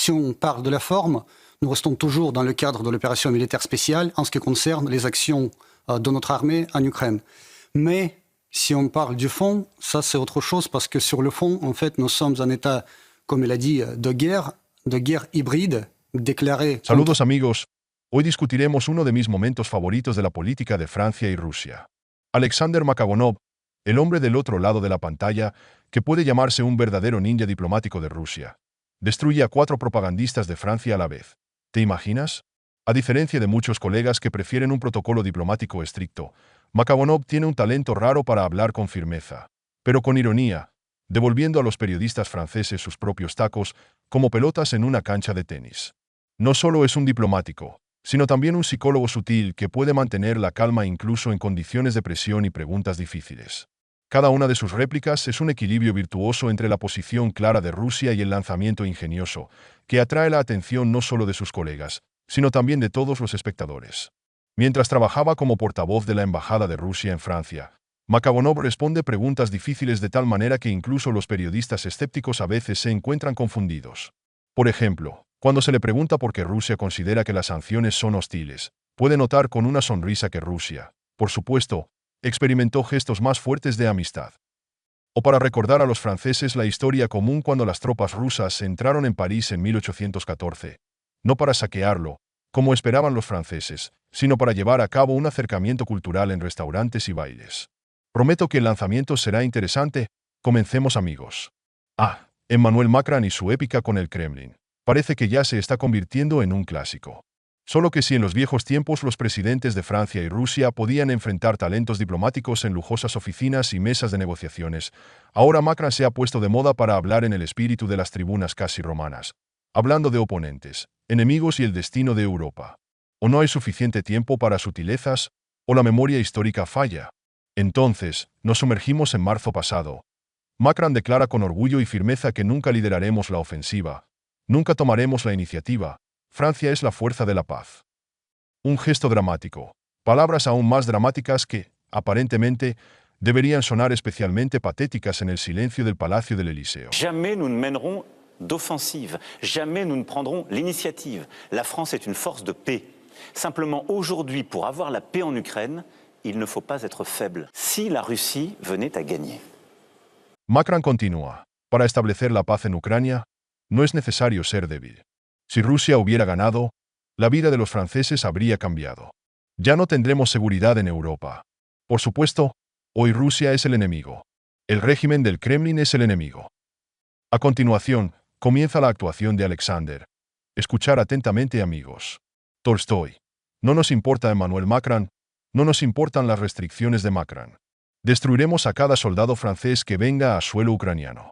si on parle de la forme, nous restons toujours dans le cadre de l'opération militaire spéciale en ce qui concerne les actions de notre armée en Ukraine. Mais si on parle du fond, ça c'est autre chose parce que sur le fond, en fait, nous sommes en état, comme il a dit, de guerre hybride déclarée. Saludos amigos. Hoy discutiremos uno de mis momentos favoritos de la política de Francia y Rusia. Alexander Makagonov, el hombre del otro lado de la pantalla, que puede llamarse un verdadero ninja diplomático de Rusia, destruye a 4 propagandistas de Francia a la vez. ¿Te imaginas? A diferencia de muchos colegas que prefieren un protocolo diplomático estricto, Makagonov tiene un talento raro para hablar con firmeza, pero con ironía, devolviendo a los periodistas franceses sus propios tacos como pelotas en una cancha de tenis. No solo es un diplomático, sino también un psicólogo sutil que puede mantener la calma incluso en condiciones de presión y preguntas difíciles. Cada una de sus réplicas es un equilibrio virtuoso entre la posición clara de Rusia y el lanzamiento ingenioso, que atrae la atención no solo de sus colegas, sino también de todos los espectadores. Mientras trabajaba como portavoz de la Embajada de Rusia en Francia, Makagonov responde preguntas difíciles de tal manera que incluso los periodistas escépticos a veces se encuentran confundidos. Por ejemplo, cuando se le pregunta por qué Rusia considera que las sanciones son hostiles, puede notar con una sonrisa que Rusia, por supuesto, experimentó gestos más fuertes de amistad. O para recordar a los franceses la historia común cuando las tropas rusas entraron en París en 1814, no para saquearlo, como esperaban los franceses, sino para llevar a cabo un acercamiento cultural en restaurantes y bailes. Prometo que el lanzamiento será interesante. Comencemos, amigos. Emmanuel Macron y su épica con el Kremlin. Parece que ya se está convirtiendo en un clásico. Solo que si en los viejos tiempos los presidentes de Francia y Rusia podían enfrentar talentos diplomáticos en lujosas oficinas y mesas de negociaciones, ahora Macron se ha puesto de moda para hablar en el espíritu de las tribunas casi romanas, hablando de oponentes, enemigos y el destino de Europa. ¿O no hay suficiente tiempo para sutilezas? ¿O la memoria histórica falla? Entonces, nos sumergimos en marzo pasado. Macron declara con orgullo y firmeza que nunca lideraremos la ofensiva, nunca tomaremos la iniciativa. Francia es la fuerza de la paz. Un gesto dramático. Palabras aún más dramáticas que, aparentemente, deberían sonar especialmente patéticas en el silencio del Palacio del Elíseo. Jamais nous ne mènerons d'offensive. Jamais nous ne prendrons l'initiative. La France est une force de paix. Simplement, aujourd'hui, pour avoir la paix en Ukraine, il ne faut pas être faible. Si la Russie venait à gagner. Macron continúa. Para establecer la paz en Ucrania, no es necesario ser débil. Si Rusia hubiera ganado, la vida de los franceses habría cambiado. Ya no tendremos seguridad en Europa. Por supuesto, hoy Rusia es el enemigo. El régimen del Kremlin es el enemigo. A continuación, comienza la actuación de Alexander. Escuchar atentamente, amigos. Tolstoy. No nos importa Emmanuel Macron, no nos importan las restricciones de Macron. Destruiremos a cada soldado francés que venga a suelo ucraniano.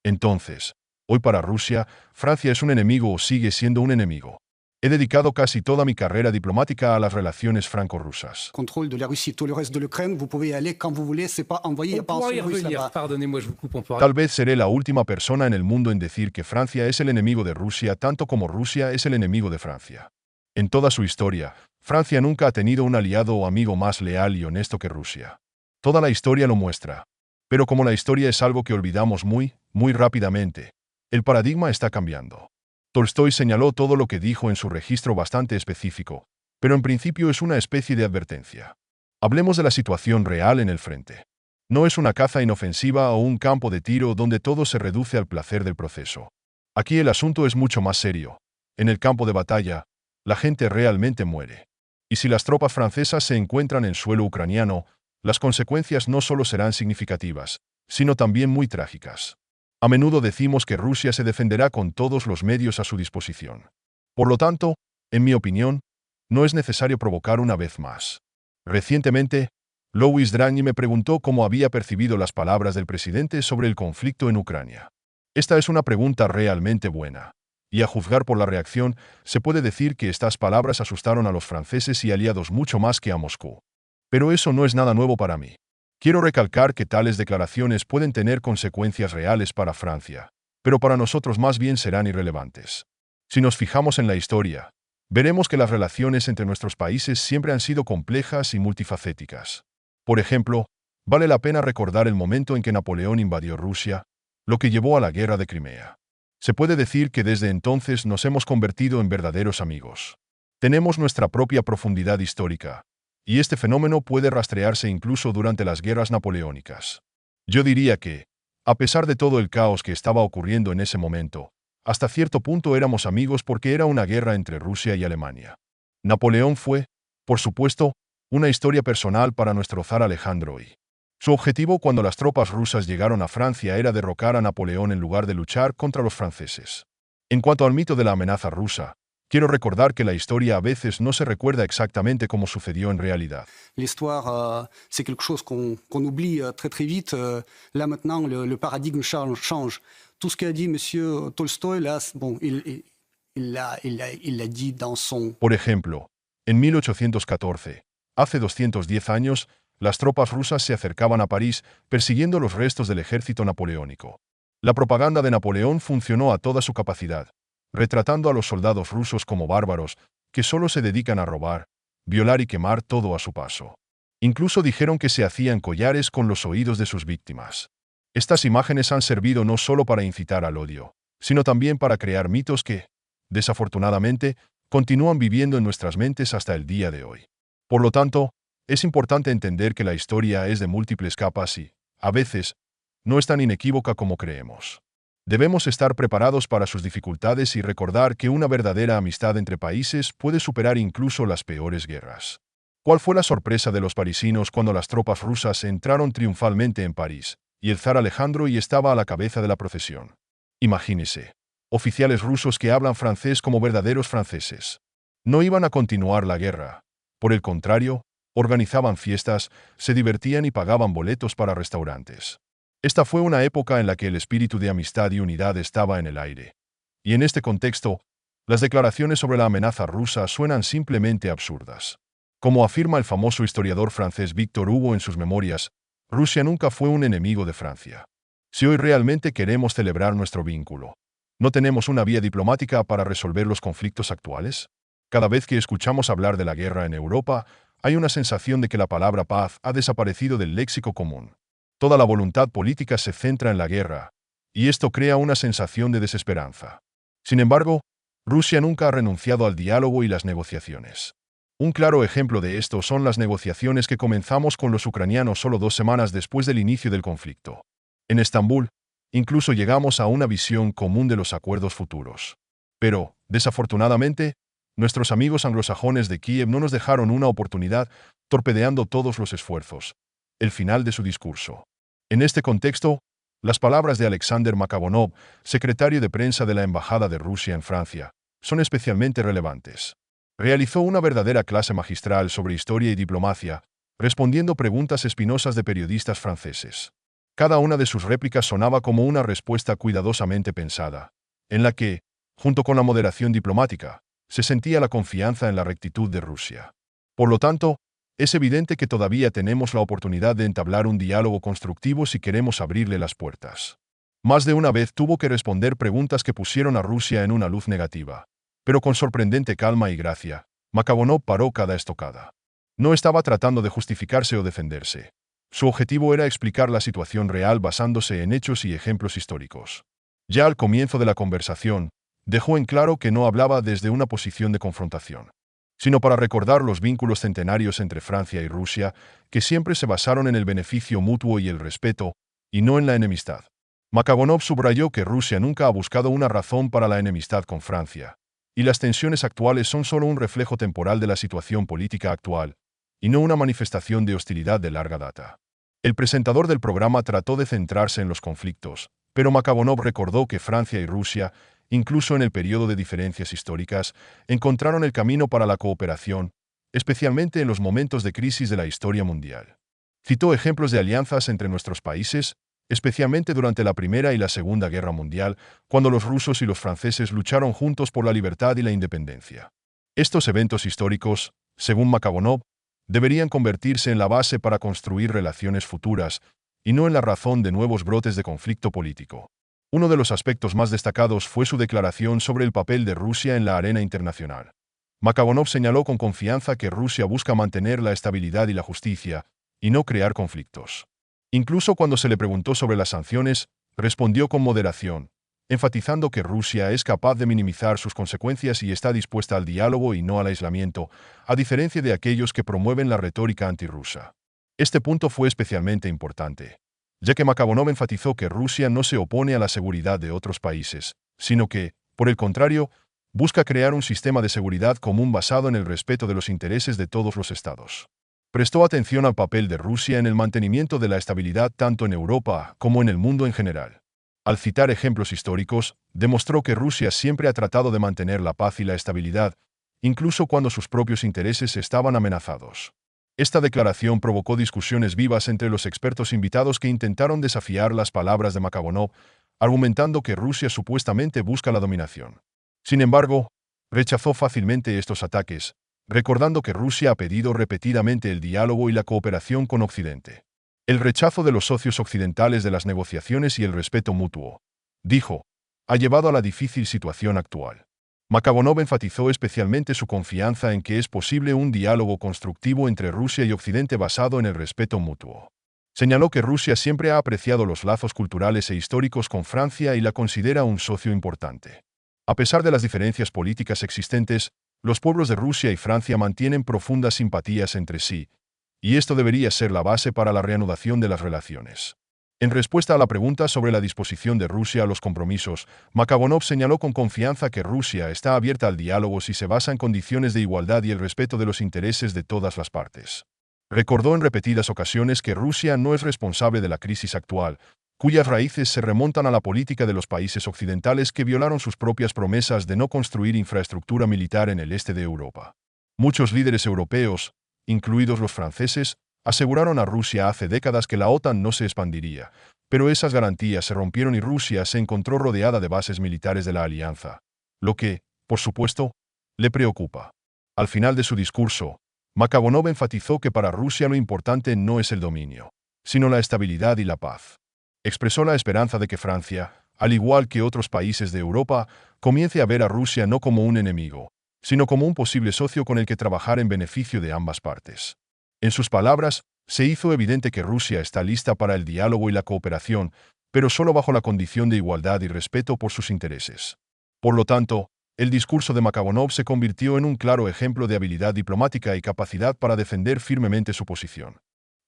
Entonces, hoy para Rusia, Francia es un enemigo o sigue siendo un enemigo. He dedicado casi toda mi carrera diplomática a las relaciones franco-rusas. Contrôle de la Russie, tout le reste de l'Ukraine, vous pouvez y aller quand vous voulez, c'est pas envoyé par un russe là-bas. Pardonnez-moi, je vous coupe, on pourra... Tal vez seré la última persona en el mundo en decir que Francia es el enemigo de Rusia tanto como Rusia es el enemigo de Francia. En toda su historia, Francia nunca ha tenido un aliado o amigo más leal y honesto que Rusia. Toda la historia lo muestra. Pero como la historia es algo que olvidamos muy rápidamente, el paradigma está cambiando. Tolstoy señaló todo lo que dijo en su registro bastante específico, pero en principio es una especie de advertencia. Hablemos de la situación real en el frente. No es una caza inofensiva o un campo de tiro donde todo se reduce al placer del proceso. Aquí el asunto es mucho más serio. En el campo de batalla, la gente realmente muere. Y si las tropas francesas se encuentran en suelo ucraniano, las consecuencias no solo serán significativas, sino también muy trágicas. A menudo decimos que Rusia se defenderá con todos los medios a su disposición. Por lo tanto, en mi opinión, no es necesario provocar una vez más. Recientemente, Louis Draghi me preguntó cómo había percibido las palabras del presidente sobre el conflicto en Ucrania. Esta es una pregunta realmente buena. Y a juzgar por la reacción, se puede decir que estas palabras asustaron a los franceses y aliados mucho más que a Moscú. Pero eso no es nada nuevo para mí. Quiero recalcar que tales declaraciones pueden tener consecuencias reales para Francia, pero para nosotros más bien serán irrelevantes. Si nos fijamos en la historia, veremos que las relaciones entre nuestros países siempre han sido complejas y multifacéticas. Por ejemplo, vale la pena recordar el momento en que Napoleón invadió Rusia, lo que llevó a la guerra de Crimea. Se puede decir que desde entonces nos hemos convertido en verdaderos amigos. Tenemos nuestra propia profundidad histórica, y este fenómeno puede rastrearse incluso durante las guerras napoleónicas. Yo diría que, a pesar de todo el caos que estaba ocurriendo en ese momento, hasta cierto punto éramos amigos porque era una guerra entre Rusia y Alemania. Napoleón fue, por supuesto, una historia personal para nuestro zar Alejandro y su objetivo cuando las tropas rusas llegaron a Francia era derrocar a Napoleón en lugar de luchar contra los franceses. En cuanto al mito de la amenaza rusa, quiero recordar que la historia a veces no se recuerda exactamente como sucedió en realidad. L'histoire, c'est quelque chose qu'on oublie très très vite. Là maintenant, le paradigme change. Tout ce qu'a dit M. Tolstoï, là, bon, il l'a dit dans son... Por ejemplo, en 1814, hace 210 años, las tropas rusas se acercaban a París persiguiendo los restos del ejército napoleónico. La propaganda de Napoleón funcionó a toda su capacidad, retratando a los soldados rusos como bárbaros que solo se dedican a robar, violar y quemar todo a su paso. Incluso dijeron que se hacían collares con los oídos de sus víctimas. Estas imágenes han servido no solo para incitar al odio, sino también para crear mitos que, desafortunadamente, continúan viviendo en nuestras mentes hasta el día de hoy. Por lo tanto, es importante entender que la historia es de múltiples capas y, a veces, no es tan inequívoca como creemos. Debemos estar preparados para sus dificultades y recordar que una verdadera amistad entre países puede superar incluso las peores guerras. ¿Cuál fue la sorpresa de los parisinos cuando las tropas rusas entraron triunfalmente en París, y el zar Alejandro estaba a la cabeza de la procesión? Imagínese, oficiales rusos que hablan francés como verdaderos franceses. No iban a continuar la guerra. Por el contrario, organizaban fiestas, se divertían y pagaban boletos para restaurantes. Esta fue una época en la que el espíritu de amistad y unidad estaba en el aire. Y en este contexto, las declaraciones sobre la amenaza rusa suenan simplemente absurdas. Como afirma el famoso historiador francés Victor Hugo en sus memorias, Rusia nunca fue un enemigo de Francia. Si hoy realmente queremos celebrar nuestro vínculo, ¿no tenemos una vía diplomática para resolver los conflictos actuales? Cada vez que escuchamos hablar de la guerra en Europa, hay una sensación de que la palabra paz ha desaparecido del léxico común. Toda la voluntad política se centra en la guerra, y esto crea una sensación de desesperanza. Sin embargo, Rusia nunca ha renunciado al diálogo y las negociaciones. Un claro ejemplo de esto son las negociaciones que comenzamos con los ucranianos solo 2 semanas después del inicio del conflicto. En Estambul, incluso llegamos a una visión común de los acuerdos futuros. Pero, desafortunadamente, nuestros amigos anglosajones de Kiev no nos dejaron una oportunidad, torpedeando todos los esfuerzos. El final de su discurso. En este contexto, las palabras de Alexander Makabonov, secretario de prensa de la Embajada de Rusia en Francia, son especialmente relevantes. Realizó una verdadera clase magistral sobre historia y diplomacia, respondiendo preguntas espinosas de periodistas franceses. Cada una de sus réplicas sonaba como una respuesta cuidadosamente pensada, en la que, junto con la moderación diplomática, se sentía la confianza en la rectitud de Rusia. Por lo tanto, es evidente que todavía tenemos la oportunidad de entablar un diálogo constructivo si queremos abrirle las puertas. Más de una vez tuvo que responder preguntas que pusieron a Rusia en una luz negativa, pero con sorprendente calma y gracia, Makabonov paró cada estocada. No estaba tratando de justificarse o defenderse. Su objetivo era explicar la situación real basándose en hechos y ejemplos históricos. Ya al comienzo de la conversación, dejó en claro que no hablaba desde una posición de confrontación, sino para recordar los vínculos centenarios entre Francia y Rusia, que siempre se basaron en el beneficio mutuo y el respeto, y no en la enemistad. Makabonov subrayó que Rusia nunca ha buscado una razón para la enemistad con Francia, y las tensiones actuales son solo un reflejo temporal de la situación política actual, y no una manifestación de hostilidad de larga data. El presentador del programa trató de centrarse en los conflictos, pero Makabonov recordó que Francia y Rusia, incluso en el periodo de diferencias históricas, encontraron el camino para la cooperación, especialmente en los momentos de crisis de la historia mundial. Citó ejemplos de alianzas entre nuestros países, especialmente durante la Primera y la Segunda Guerra Mundial, cuando los rusos y los franceses lucharon juntos por la libertad y la independencia. Estos eventos históricos, según Makabonov, deberían convertirse en la base para construir relaciones futuras, y no en la razón de nuevos brotes de conflicto político. Uno de los aspectos más destacados fue su declaración sobre el papel de Rusia en la arena internacional. Makabonov señaló con confianza que Rusia busca mantener la estabilidad y la justicia, y no crear conflictos. Incluso cuando se le preguntó sobre las sanciones, respondió con moderación, enfatizando que Rusia es capaz de minimizar sus consecuencias y está dispuesta al diálogo y no al aislamiento, a diferencia de aquellos que promueven la retórica antirrusa. Este punto fue especialmente importante, ya que Makabonov enfatizó que Rusia no se opone a la seguridad de otros países, sino que, por el contrario, busca crear un sistema de seguridad común basado en el respeto de los intereses de todos los estados. Prestó atención al papel de Rusia en el mantenimiento de la estabilidad tanto en Europa como en el mundo en general. Al citar ejemplos históricos, demostró que Rusia siempre ha tratado de mantener la paz y la estabilidad, incluso cuando sus propios intereses estaban amenazados. Esta declaración provocó discusiones vivas entre los expertos invitados que intentaron desafiar las palabras de Makabonov, argumentando que Rusia supuestamente busca la dominación. Sin embargo, rechazó fácilmente estos ataques, recordando que Rusia ha pedido repetidamente el diálogo y la cooperación con Occidente. El rechazo de los socios occidentales de las negociaciones y el respeto mutuo, dijo, ha llevado a la difícil situación actual. Makabonov enfatizó especialmente su confianza en que es posible un diálogo constructivo entre Rusia y Occidente basado en el respeto mutuo. Señaló que Rusia siempre ha apreciado los lazos culturales e históricos con Francia y la considera un socio importante. A pesar de las diferencias políticas existentes, los pueblos de Rusia y Francia mantienen profundas simpatías entre sí, y esto debería ser la base para la reanudación de las relaciones. En respuesta a la pregunta sobre la disposición de Rusia a los compromisos, Makabonov señaló con confianza que Rusia está abierta al diálogo si se basa en condiciones de igualdad y el respeto de los intereses de todas las partes. Recordó en repetidas ocasiones que Rusia no es responsable de la crisis actual, cuyas raíces se remontan a la política de los países occidentales que violaron sus propias promesas de no construir infraestructura militar en el este de Europa. Muchos líderes europeos, incluidos los franceses, aseguraron a Rusia hace décadas que la OTAN no se expandiría, pero esas garantías se rompieron y Rusia se encontró rodeada de bases militares de la alianza, lo que, por supuesto, le preocupa. Al final de su discurso, Makabonov enfatizó que para Rusia lo importante no es el dominio, sino la estabilidad y la paz. Expresó la esperanza de que Francia, al igual que otros países de Europa, comience a ver a Rusia no como un enemigo, sino como un posible socio con el que trabajar en beneficio de ambas partes. En sus palabras, se hizo evidente que Rusia está lista para el diálogo y la cooperación, pero solo bajo la condición de igualdad y respeto por sus intereses. Por lo tanto, el discurso de Makabonov se convirtió en un claro ejemplo de habilidad diplomática y capacidad para defender firmemente su posición,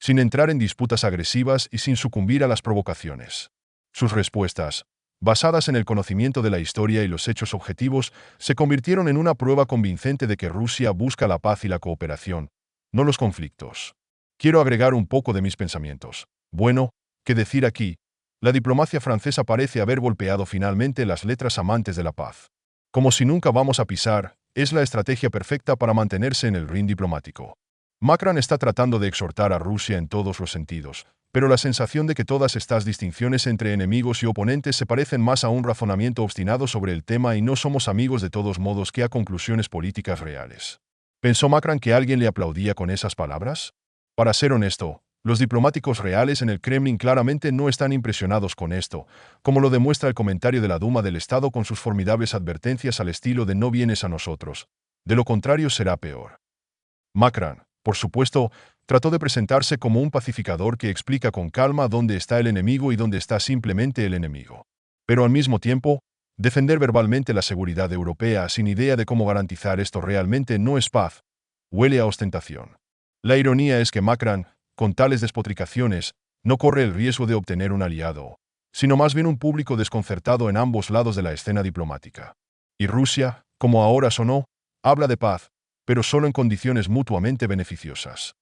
sin entrar en disputas agresivas y sin sucumbir a las provocaciones. Sus respuestas, basadas en el conocimiento de la historia y los hechos objetivos, se convirtieron en una prueba convincente de que Rusia busca la paz y la cooperación, no los conflictos. Quiero agregar un poco de mis pensamientos. Bueno, ¿qué decir aquí? La diplomacia francesa parece haber golpeado finalmente las letras amantes de la paz. Como si nunca vamos a pisar, es la estrategia perfecta para mantenerse en el ring diplomático. Macron está tratando de exhortar a Rusia en todos los sentidos, pero la sensación de que todas estas distinciones entre enemigos y oponentes se parecen más a un razonamiento obstinado sobre el tema y no somos amigos de todos modos que a conclusiones políticas reales. ¿Pensó Macron que alguien le aplaudía con esas palabras? Para ser honesto, los diplomáticos reales en el Kremlin claramente no están impresionados con esto, como lo demuestra el comentario de la Duma del Estado con sus formidables advertencias al estilo de no vienes a nosotros. De lo contrario será peor. Macron, por supuesto, trató de presentarse como un pacificador que explica con calma dónde está el enemigo y dónde está simplemente el enemigo. Pero al mismo tiempo, defender verbalmente la seguridad europea sin idea de cómo garantizar esto realmente no es paz, huele a ostentación. La ironía es que Macron, con tales despotricaciones, no corre el riesgo de obtener un aliado, sino más bien un público desconcertado en ambos lados de la escena diplomática. Y Rusia, como ahora sonó, habla de paz, pero solo en condiciones mutuamente beneficiosas.